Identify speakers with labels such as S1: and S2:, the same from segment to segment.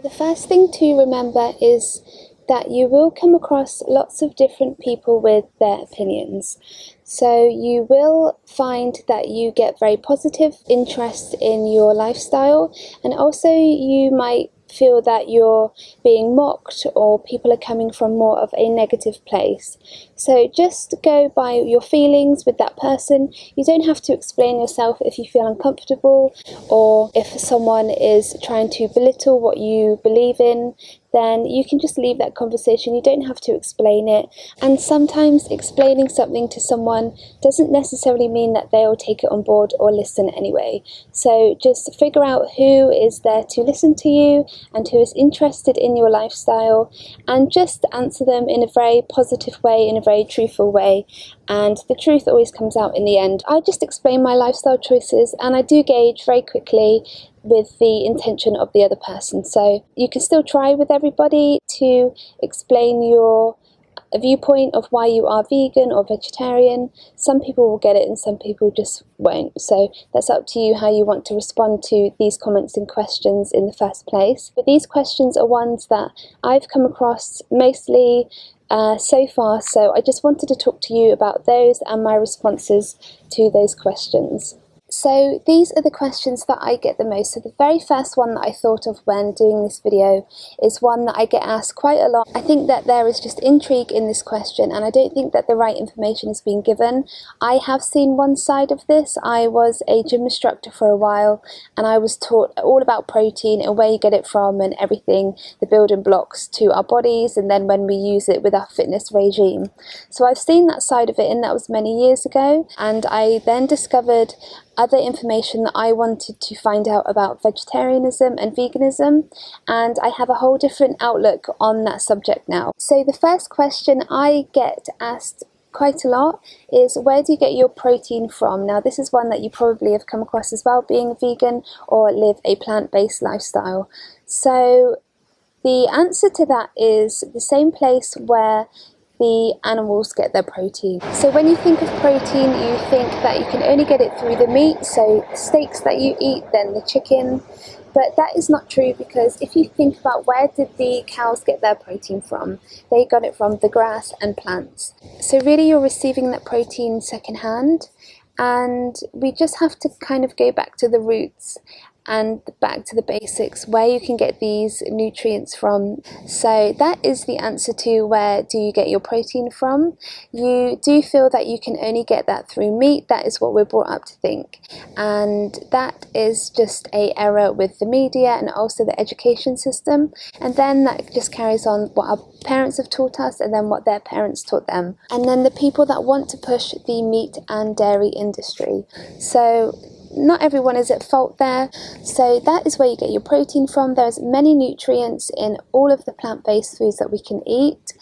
S1: the first thing to remember is that you will come across lots of different people with their opinions. So you will find that you get very positive interest in your lifestyle, and also you might feel that you're being mocked or people are coming from more of a negative place. So just go by your feelings with that person. You don't have to explain yourself if you feel uncomfortable, or if someone is trying to belittle what you believe in, then you can just leave that conversation. You don't have to explain it. And sometimes explaining something to someone doesn't necessarily mean that they'll take it on board or listen anyway. So just figure out who is there to listen to you and who is interested in your lifestyle, and just answer them in a very positive way, in a very truthful way, and the truth always comes out in the end. I just explain my lifestyle choices, and I do gauge very quickly with the intention of the other person. So you can still try with everybody to explain your viewpoint of why you are vegan or vegetarian. Some people will get it and some people just won't. So that's up to you how you want to respond to these comments and questions in the first place. But these questions are ones that I've come across mostly so far, so I just wanted to talk to you about those and my responses to those questions. So these are the questions that I get the most. So the very first one that I thought of when doing this video is one that I get asked quite a lot. I think that there is just intrigue in this question, and I don't think that the right information is being given. I have seen one side of this. I was a gym instructor for a while, and I was taught all about protein and where you get it from and everything, the building blocks to our bodies, and then when we use it with our fitness regime. So I've seen that side of it, and that was many years ago. And I then discovered other information that I wanted to find out about vegetarianism and veganism, and I have a whole different outlook on that subject now. So the first question I get asked quite a lot is, where do you get your protein from? Now this is one that you probably have come across as well, being a vegan or live a plant-based lifestyle. So the answer to that is the same place where the animals get their protein. So when you think of protein, you think that you can only get it through the meat, so steaks that you eat, then the chicken. But that is not true, because if you think about where did the cows get their protein from, they got it from the grass and plants. So really you're receiving that protein secondhand, and we just have to kind of go back to the roots and back to the basics, where you can get these nutrients from. So that is the answer to where do you get your protein from. You do feel that you can only get that through meat. That is what we're brought up to think, and that is just a error with the media and also the education system. And then that just carries on what our parents have taught us, and then what their parents taught them, and then the people that want to push the meat and dairy industry. So not everyone is at fault there. So that is where you get your protein from. There's many nutrients in all of the plant-based foods that we can eat.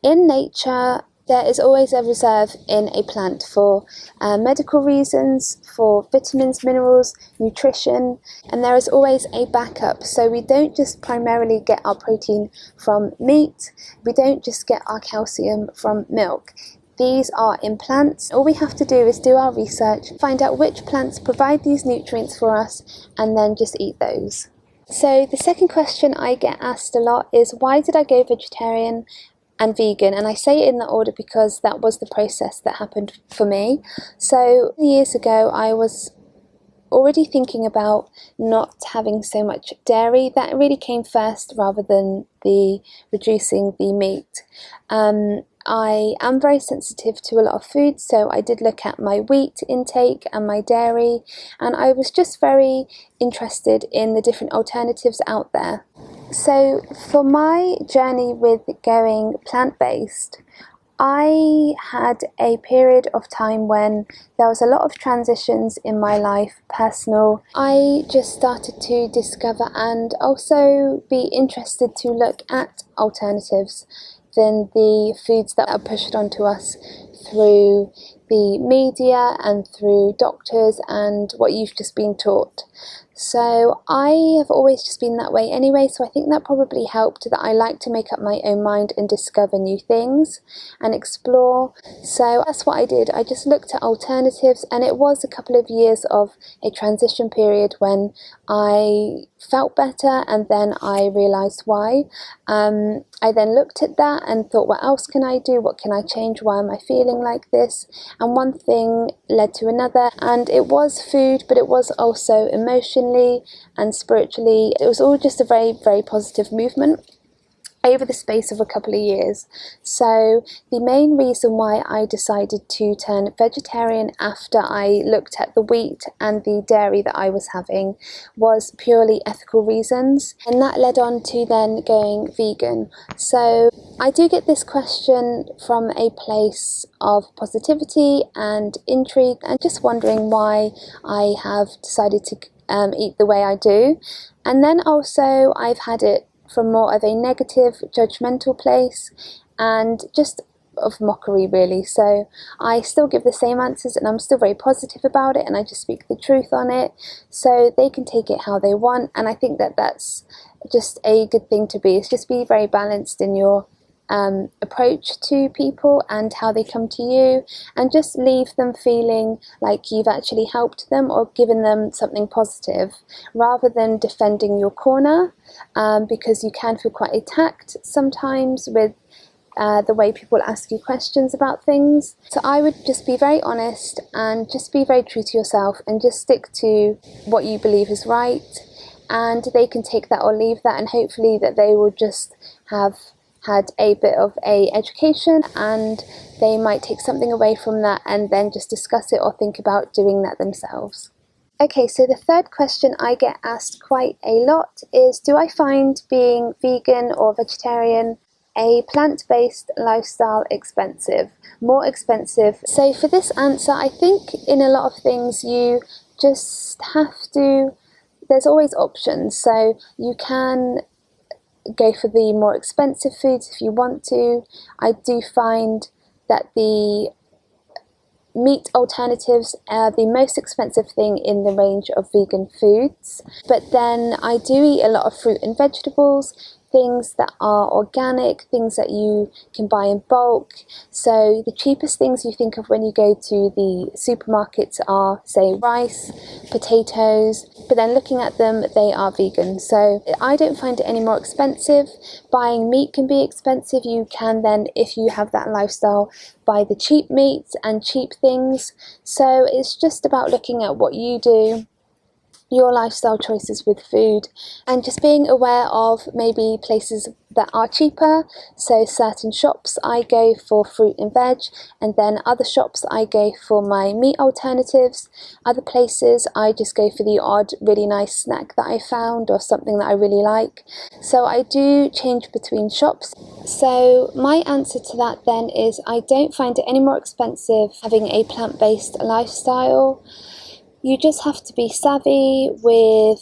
S1: In nature, there is always a reserve in a plant for medical reasons, for vitamins, minerals, nutrition, and there is always a backup. So we don't just primarily get our protein from meat, we don't just get our calcium from milk. These are in plants. All we have to do is do our research, find out which plants provide these nutrients for us, and then just eat those. So the second question I get asked a lot is, why did I go vegetarian and vegan? And I say it in that order because that was the process that happened for me. So years ago I was already thinking about not having so much dairy. That really came first rather than the reducing the meat. I am very sensitive to a lot of food, so I did look at my wheat intake and my dairy, and I was just very interested in the different alternatives out there. So for my journey with going plant-based, I had a period of time when there was a lot of transitions in my life, personal. I just started to discover and also be interested to look at alternatives than the foods that are pushed onto us through the media and through doctors and what you've just been taught. So I have always just been that way anyway, so I think that probably helped, that I like to make up my own mind and discover new things and explore. So that's what I did. I just looked at alternatives, and it was a couple of years of a transition period when I felt better, and then I realised why. I then looked at that and thought, what else can I do? What can I change? Why am I feeling like this? And one thing led to another, and it was food, but it was also emotionally and spiritually. It was all just a very, very positive movement over the space of a couple of years. So the main reason why I decided to turn vegetarian after I looked at the wheat and the dairy that I was having was purely ethical reasons, and that led on to then going vegan. So I do get this question from a place of positivity and intrigue, and just wondering why I have decided to eat the way I do. And then also I've had it from more of a negative, judgmental place, and just of mockery, really. So I still give the same answers, and I'm still very positive about it, and I just speak the truth on it, so they can take it how they want. And I think that that's just a good thing to be. It's just be very balanced in your approach to people and how they come to you, and just leave them feeling like you've actually helped them or given them something positive, rather than defending your corner, because you can feel quite attacked sometimes with the way people ask you questions about things. So I would just be very honest and just be very true to yourself, and just stick to what you believe is right, and they can take that or leave that, and hopefully that they will just have had a bit of a education, and they might take something away from that and then just discuss it or think about doing that themselves. Okay, so the third question I get asked quite a lot is, do I find being vegan or vegetarian, a plant-based lifestyle, expensive, more expensive? So for this answer, I think in a lot of things you just have to, there's always options. So you can go for the more expensive foods if you want to. I do find that the meat alternatives are the most expensive thing in the range of vegan foods, but then I do eat a lot of fruit and vegetables, things that are organic, things that you can buy in bulk. So the cheapest things you think of when you go to the supermarkets are, say, rice, potatoes, but then looking at them, they are vegan. So I don't find it any more expensive. Buying meat can be expensive. You can then, if you have that lifestyle, buy the cheap meats and cheap things. So it's just about looking at what you do, your lifestyle choices with food, and just being aware of maybe places that are cheaper. So certain shops I go for fruit and veg, and then other shops I go for my meat alternatives. Other places I just go for the odd really nice snack that I found or something that I really like. So I do change between shops. So my answer to that then is, I don't find it any more expensive having a plant-based lifestyle. You just have to be savvy with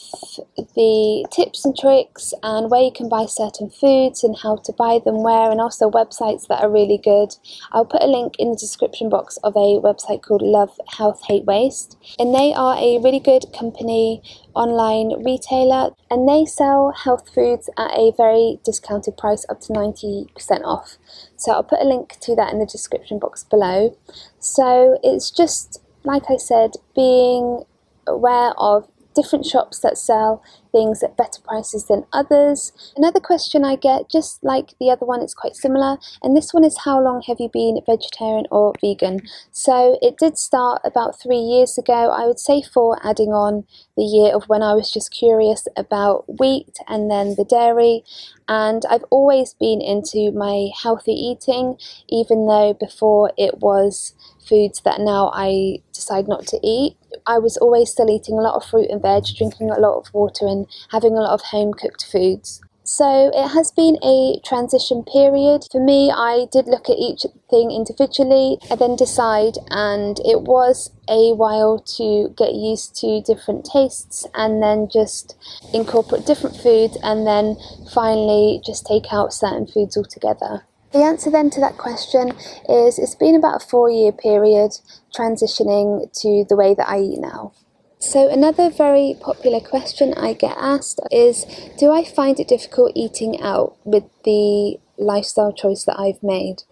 S1: the tips and tricks and where you can buy certain foods and how to buy them where, and also websites that are really good. I'll put a link in the description box of a website called Love, Health, Hate, Waste, and they are a really good company, online retailer, and they sell health foods at a very discounted price, up to 90% off. So I'll put a link to that in the description box below. So it's just, like I said, being aware of different shops that sell things at better prices than others. Another question I get, just like the other one, it's quite similar, and this one is, how long have you been vegetarian or vegan? So it did start about 3 years ago, I would say 4, adding on the year of when I was just curious about wheat and then the dairy. And I've always been into my healthy eating, even though before it was foods that now I decide not to eat. I was always still eating a lot of fruit and veg, drinking a lot of water, and having a lot of home cooked foods. So it has been a transition period. For me, I did look at each thing individually and then decide, and it was a while to get used to different tastes and then just incorporate different foods, and then finally just take out certain foods altogether. The answer then to that question is it's been about a 4-year period transitioning to the way that I eat now. So another very popular question I get asked is, do I find it difficult eating out with the lifestyle choice that I've made?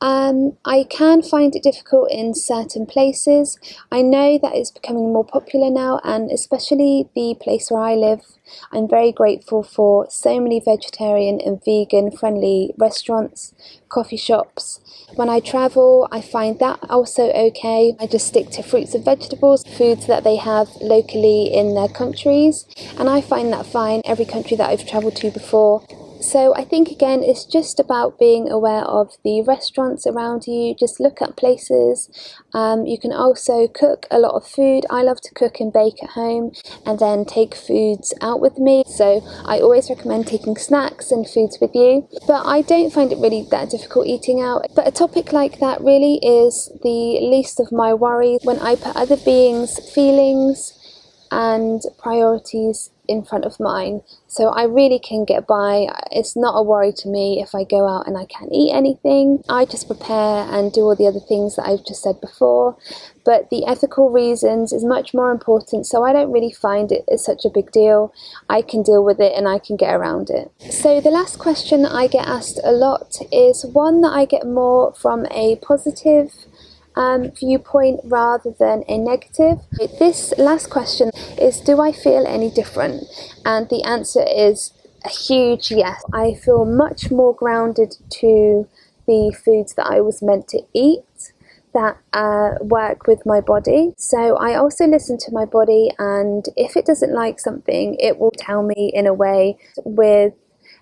S1: I can find it difficult in certain places. I know that it's becoming more popular now, and especially the place where I live, I'm very grateful for so many vegetarian and vegan friendly restaurants, coffee shops. When I travel, I find that also okay. I just stick to fruits and vegetables, foods that they have locally in their countries, and I find that fine every country that I've travelled to before. So I think again it's just about being aware of the restaurants around you. Just look at places. You can also cook a lot of food. I love to cook and bake at home and then take foods out with me. So I always recommend taking snacks and foods with you. But I don't find it really that difficult eating out. But a topic like that really is the least of my worries when I put other beings' feelings and priorities in front of mine. So I really can get by. It's not a worry to me if I go out and I can't eat anything. I just prepare and do all the other things that I've just said before. But the ethical reasons is much more important, so I don't really find it is such a big deal. I can deal with it and I can get around it. So the last question I get asked a lot is one that I get more from a positive viewpoint rather than a negative. This last question is, do I feel any different? And the answer is a huge yes. I feel much more grounded to the foods that I was meant to eat that work with my body. So I also listen to my body, and if it doesn't like something, it will tell me in a way with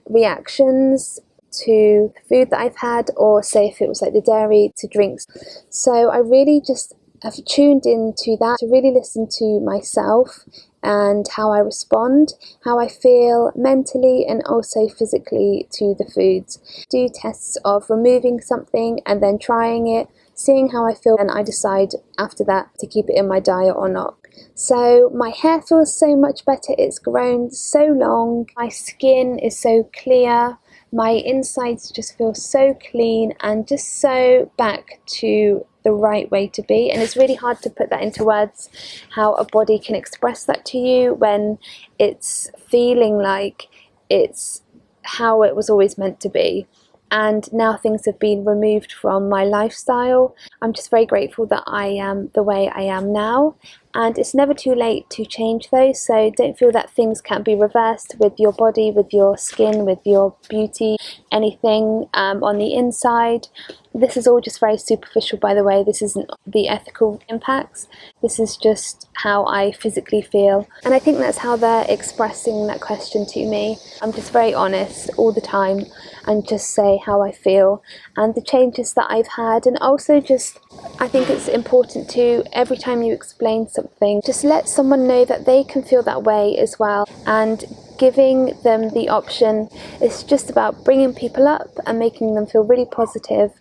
S1: reactions to food that I've had, or say if it was like the dairy to drinks. So I really just have tuned into that to really listen to myself and how I respond, how I feel mentally and also physically to the foods. Do tests of removing something and then trying it, seeing how I feel, and I decide after that to keep it in my diet or not. So my hair feels so much better, it's grown so long, my skin is so clear, my insides just feel so clean and just so back to the right way to be. And it's really hard to put that into words, how a body can express that to you when it's feeling like it's how it was always meant to be. And now things have been removed from my lifestyle. I'm just very grateful that I am the way I am now, and it's never too late to change those. So don't feel that things can't be reversed with your body, with your skin, with your beauty, anything on the inside. This is all just very superficial, by the way. This isn't the ethical impacts. This is just how I physically feel. And I think that's how they're expressing that question to me. I'm just very honest all the time and just say how I feel and the changes that I've had. And also just, I think it's important to, every time you explain something, just let someone know that they can feel that way as well. And giving them the option is just about bringing people up and making them feel really positive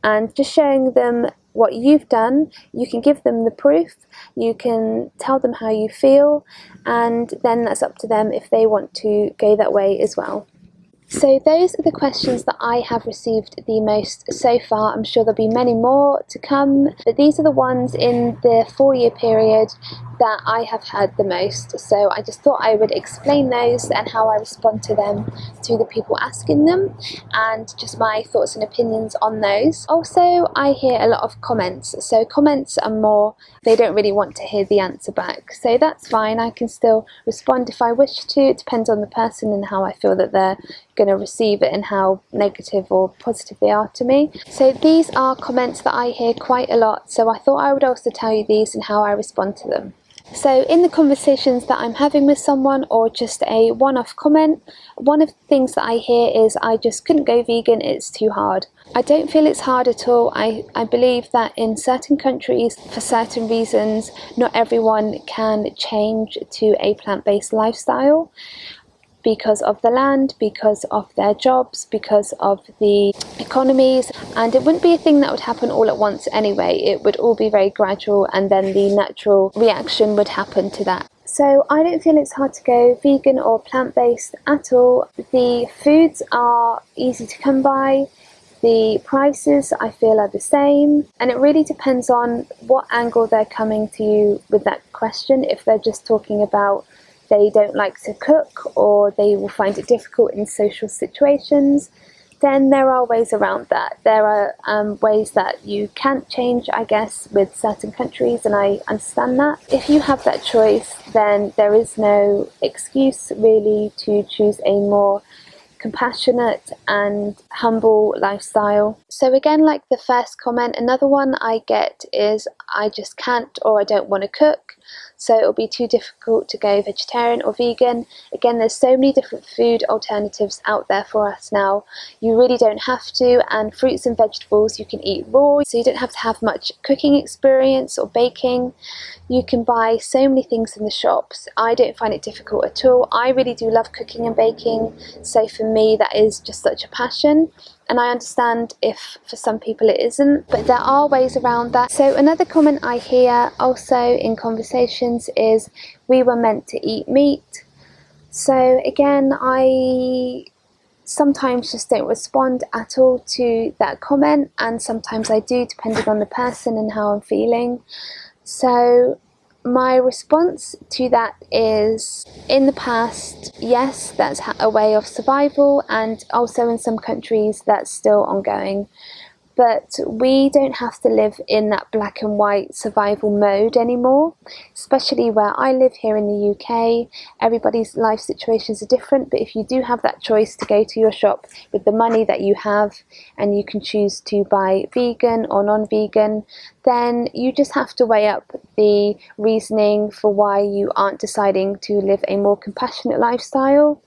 S1: and just showing them what you've done. You can give them the proof, you can tell them how you feel, and then that's up to them if they want to go that way as well. So those are the questions that I have received the most so far. I'm sure there'll be many more to come, but these are the ones in the 4-year period that I have had the most. So I just thought I would explain those and how I respond to them, to the people asking them, and just my thoughts and opinions on those. Also, I hear a lot of comments. So comments are more, they don't really want to hear the answer back. So that's fine, I can still respond if I wish to. It depends on the person and how I feel that they're going to receive it and how negative or positive they are to me. So these are comments that I hear quite a lot, so I thought I would also tell you these and how I respond to them. So in the conversations that I'm having with someone, or just a one-off comment, one of the things that I hear is, I just couldn't go vegan, it's too hard. I don't feel it's hard at all. I believe that in certain countries, for certain reasons, not everyone can change to a plant-based lifestyle, because of the land, because of their jobs, because of the economies, and it wouldn't be a thing that would happen all at once anyway. It would all be very gradual, and then the natural reaction would happen to that. So I don't feel it's hard to go vegan or plant-based at all. The foods are easy to come by. The prices I feel are the same, and it really depends on what angle they're coming to you with that question. If they're just talking about they don't like to cook or they will find it difficult in social situations, then there are ways around that. There are ways that you can't change, I guess, with certain countries, and I understand that. If you have that choice, then there is no excuse really to choose a more compassionate and humble lifestyle. So again, like the first comment, another one I get is I just can't or I don't want to cook, so it'll be too difficult to go vegetarian or vegan. Again, there's so many different food alternatives out there for us now. You really don't have to, and fruits and vegetables you can eat raw, so you don't have to have much cooking experience or baking. You can buy so many things in the shops. I don't find it difficult at all. I really do love cooking and baking, so for me that is just such a passion. And I understand if for some people it isn't, but there are ways around that. So another comment I hear also in conversations is, we were meant to eat meat. So again, I sometimes just don't respond at all to that comment, and sometimes I do, depending on the person and how I'm feeling. So my response to that is, in the past, yes, that's a way of survival, and also in some countries that's still ongoing. But we don't have to live in that black and white survival mode anymore, especially where I live here in the UK. Everybody's life situations are different, but if you do have that choice to go to your shop with the money that you have and you can choose to buy vegan or non-vegan, then you just have to weigh up the reasoning for why you aren't deciding to live a more compassionate lifestyle,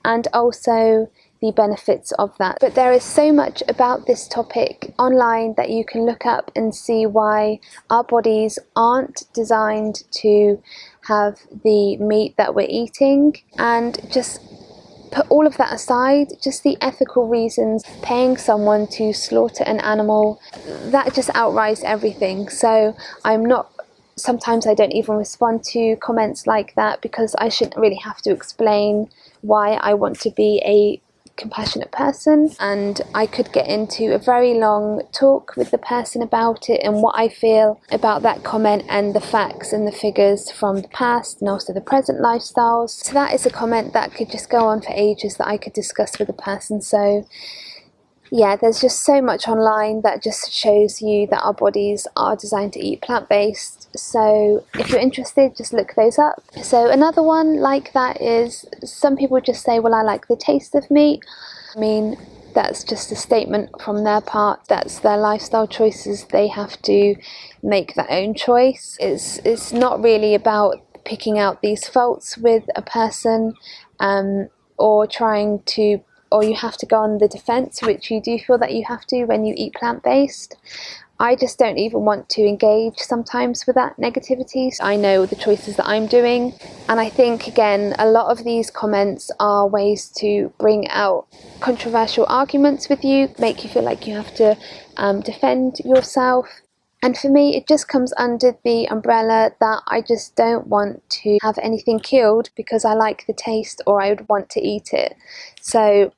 S1: and also the benefits of that. But there is so much about this topic online that you can look up and see why our bodies aren't designed to have the meat that we're eating, and just put all of that aside, just the ethical reasons, paying someone to slaughter an animal, that just outweighs everything. So sometimes I don't even respond to comments like that, because I shouldn't really have to explain why I want to be a compassionate person, and I could get into a very long talk with the person about it and what I feel about that comment and the facts and the figures from the past and also the present lifestyles. So that is a comment that could just go on for ages, that I could discuss with the person. So yeah, there's just so much online that just shows you that our bodies are designed to eat plant-based. So if you're interested, just look those up. So another one like that is, some people just say, well, I like the taste of meat. I mean, that's just a statement from their part. That's their lifestyle choices. They have to make their own choice. It's not really about picking out these faults with a person, or you have to go on the defense, which you do feel that you have to when you eat plant-based. I just don't even want to engage sometimes with that negativity. I know the choices that I'm doing, and I think, again, a lot of these comments are ways to bring out controversial arguments with you, make you feel like you have to defend yourself. And for me, it just comes under the umbrella that I just don't want to have anything killed because I like the taste or I would want to eat it. So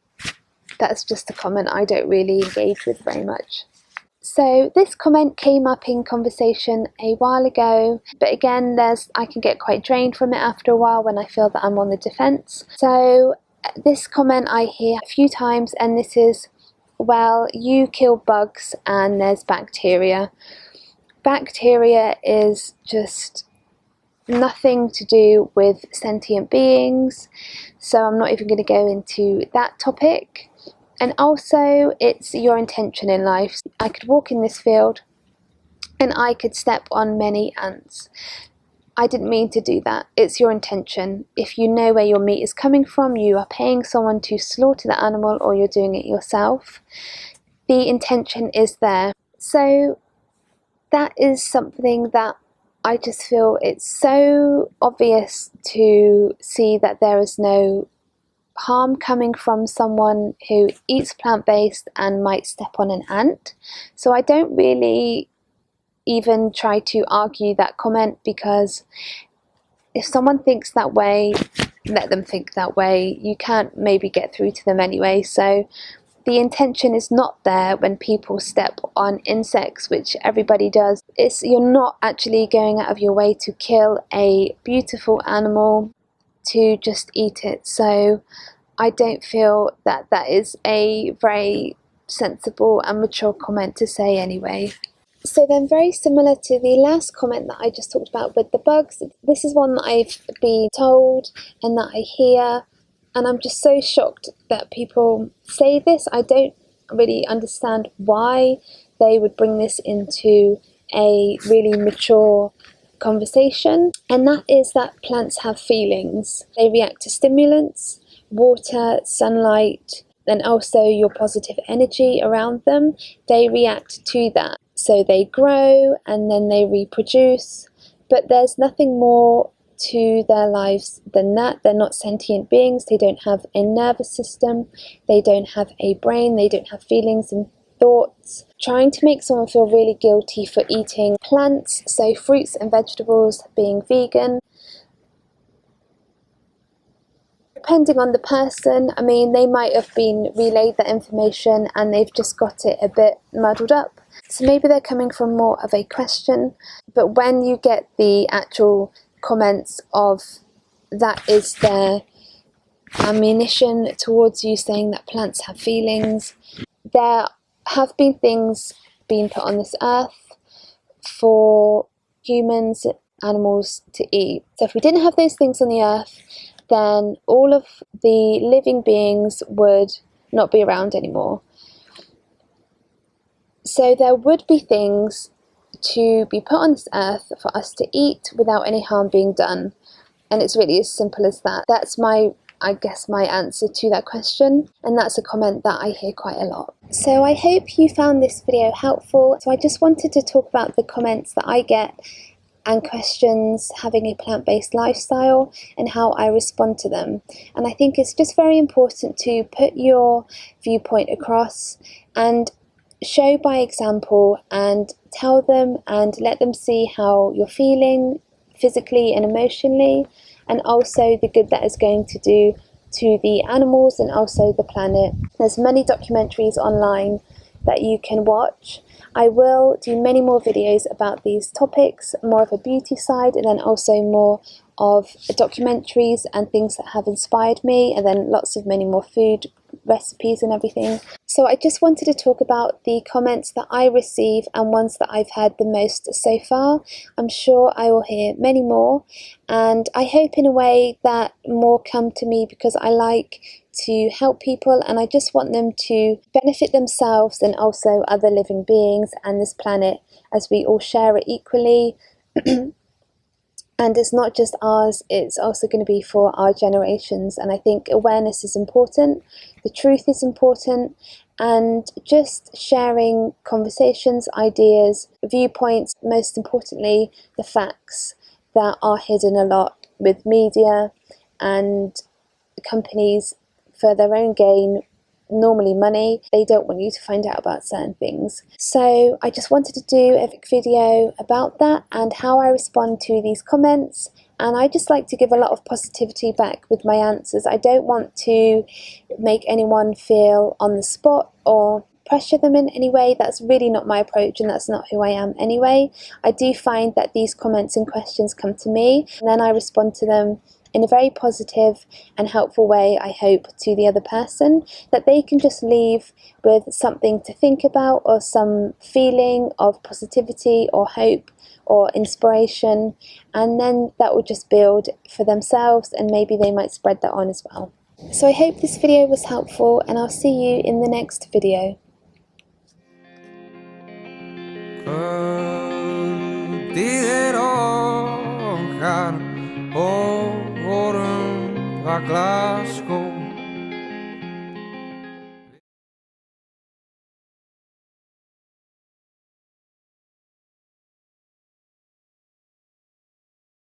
S1: that's just a comment I don't really engage with very much. So this comment came up in conversation a while ago, but again, I can get quite drained from it after a while when I feel that I'm on the defense. So this comment I hear a few times, and this is, well, you kill bugs and there's bacteria. Bacteria is just nothing to do with sentient beings, so I'm not even going to go into that topic. And also, it's your intention in life. I could walk in this field and I could step on many ants. I didn't mean to do that. It's your intention. If you know where your meat is coming from, you are paying someone to slaughter the animal, or you're doing it yourself. The intention is there. So that is something that I just feel it's so obvious to see that there is no harm coming from someone who eats plant-based and might step on an ant. So I don't really even try to argue that comment, because if someone thinks that way, let them think that way. You can't maybe get through to them anyway. So the intention is not there when people step on insects, which everybody does. You're not actually going out of your way to kill a beautiful animal to just eat it. So I don't feel that that is a very sensible and mature comment to say anyway. So then, very similar to the last comment that I just talked about with the bugs, this is one that I've been told and that I hear, and I'm just so shocked that people say this. I don't really understand why they would bring this into a really mature conversation, and that is that plants have feelings. They react to stimulants, water, sunlight, and also your positive energy around them. They react to that. So they grow and then they reproduce, but there's nothing more to their lives than that. They're not sentient beings. They don't have a nervous system. They don't have a brain. They don't have feelings and thoughts. Trying to make someone feel really guilty for eating plants, so fruits and vegetables, being vegan. Depending on the person, I mean, they might have been relayed that information and they've just got it a bit muddled up. So maybe they're coming from more of a question, but when you get the actual comments of that is their ammunition towards you saying that plants have feelings, there have been things being put on this earth for humans, animals to eat. So if we didn't have those things on the earth, then all of the living beings would not be around anymore. So there would be things to be put on this earth for us to eat without any harm being done. And it's really as simple as that. That's my answer to that question, and that's a comment that I hear quite a lot. So I hope you found this video helpful. So I just wanted to talk about the comments that I get and questions having a plant-based lifestyle and how I respond to them. And I think it's just very important to put your viewpoint across and show by example and tell them and let them see how you're feeling physically and emotionally, and also the good that is going to do to the animals and also the planet. There's many documentaries online that you can watch. I will do many more videos about these topics, more of a beauty side, and then also more of documentaries and things that have inspired me, and then lots of many more food recipes and everything. So I just wanted to talk about the comments that I receive and ones that I've heard the most so far. I'm sure I will hear many more, and I hope in a way that more come to me because I like to help people and I just want them to benefit themselves and also other living beings and this planet as we all share it equally. And it's not just ours, it's also going to be for our generations. And I think awareness is important, the truth is important, and just sharing conversations, ideas, viewpoints, most importantly, the facts that are hidden a lot with media and companies for their own gain, normally money. They don't want you to find out about certain things. So I just wanted to do a video about that and how I respond to these comments, and I just like to give a lot of positivity back with my answers. I don't want to make anyone feel on the spot or pressure them in any way. That's really not my approach, and that's not who I am anyway. I do find that these comments and questions come to me and then I respond to them in a very positive and helpful way, I hope, to the other person, that they can just leave with something to think about or some feeling of positivity or hope or inspiration, and then that will just build for themselves and maybe they might spread that on as well. So I hope this video was helpful and I'll see you in the next video.
S2: Glasgow